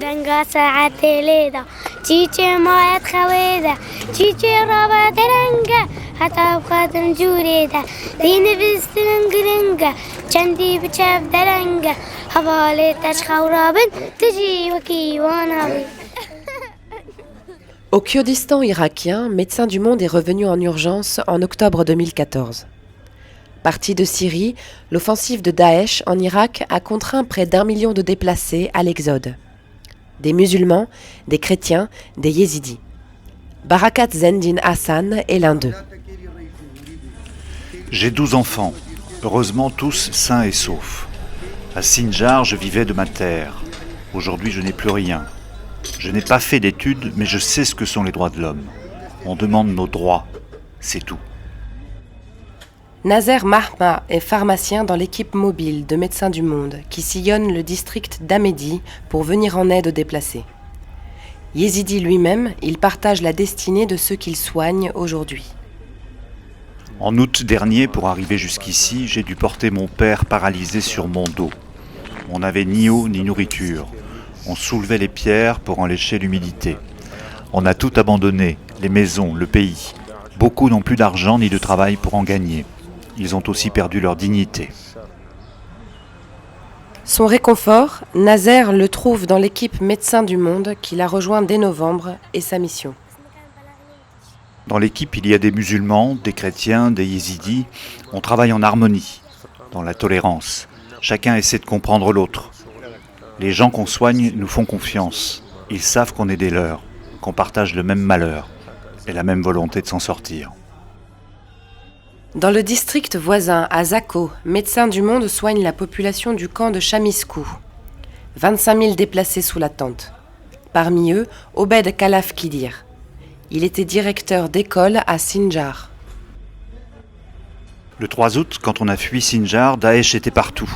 دنگا ساعت لیدا چیچه مایت خویدا چیچه رابط رنگا حتی بخاطر جوریدا دین بستن گرنگا چندی بچف درنگا حوالی تشخورابن تجی وکی وانابن. Au Kurdistan irakien, Médecins du Monde est revenu en urgence en octobre 2014. Parti de Syrie, l'offensive de Daesh en Irak a contraint près d'1 million de déplacés à l'exode. Des musulmans, des chrétiens, des yézidis. Barakat Zendin Hassan est l'un d'eux. J'ai 12 enfants, heureusement tous sains et saufs. À Sinjar, je vivais de ma terre. Aujourd'hui, je n'ai plus rien. Je n'ai pas fait d'études, mais je sais ce que sont les droits de l'homme. On demande nos droits, c'est tout. Nazer Mahma est pharmacien dans l'équipe mobile de Médecins du Monde qui sillonne le district d'Amédi pour venir en aide aux déplacés. Yézidi lui-même, il partage la destinée de ceux qu'il soigne aujourd'hui. En août dernier, pour arriver jusqu'ici, j'ai dû porter mon père paralysé sur mon dos. On n'avait ni eau ni nourriture. On soulevait les pierres pour en lécher l'humidité. On a tout abandonné, les maisons, le pays. Beaucoup n'ont plus d'argent ni de travail pour en gagner. Ils ont aussi perdu leur dignité. Son réconfort, Nazer le trouve dans l'équipe Médecins du Monde qu'il a rejoint dès novembre et sa mission. Dans l'équipe, il y a des musulmans, des chrétiens, des yézidis. On travaille en harmonie, dans la tolérance. Chacun essaie de comprendre l'autre. Les gens qu'on soigne nous font confiance. Ils savent qu'on est des leurs, qu'on partage le même malheur et la même volonté de s'en sortir. Dans le district voisin, à Zako, Médecins du Monde soigne la population du camp de Chamiskou. 25 000 déplacés sous la tente. Parmi eux, Obed Khalaf Kidir. Il était directeur d'école à Sinjar. Le 3 août, quand on a fui Sinjar, Daesh était partout.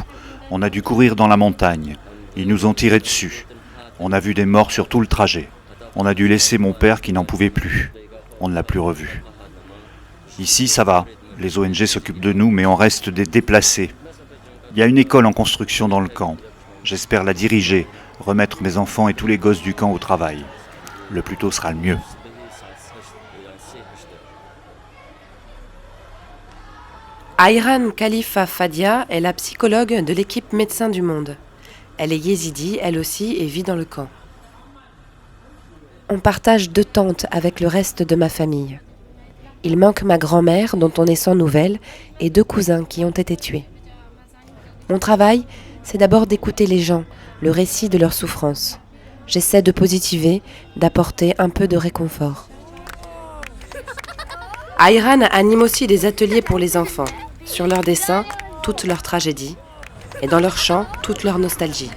On a dû courir dans la montagne. Ils nous ont tiré dessus. On a vu des morts sur tout le trajet. On a dû laisser mon père qui n'en pouvait plus. On ne l'a plus revu. Ici, ça va. Les ONG s'occupent de nous, mais on reste des déplacés. Il y a une école en construction dans le camp. J'espère la diriger, remettre mes enfants et tous les gosses du camp au travail. Le plus tôt sera le mieux. Ayran Khalifa Fadia est la psychologue de l'équipe Médecins du Monde. Elle est yézidi, elle aussi, et vit dans le camp. On partage 2 tentes avec le reste de ma famille. Il manque ma grand-mère, dont on est sans nouvelles, et 2 cousins qui ont été tués. Mon travail, c'est d'abord d'écouter les gens, le récit de leur souffrance. J'essaie de positiver, d'apporter un peu de réconfort. Ayran anime aussi des ateliers pour les enfants. Sur leurs dessins, toute leur tragédie, et dans leurs chants, toute leur nostalgie.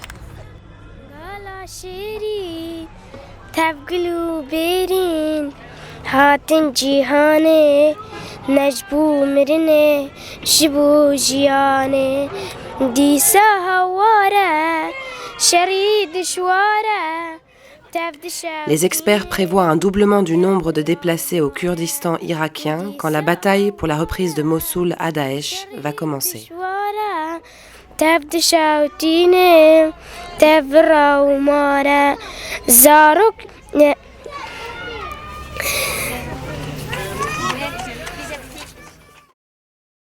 Les experts prévoient un doublement du nombre de déplacés au Kurdistan irakien quand la bataille pour la reprise de Mossoul à Daesh va commencer.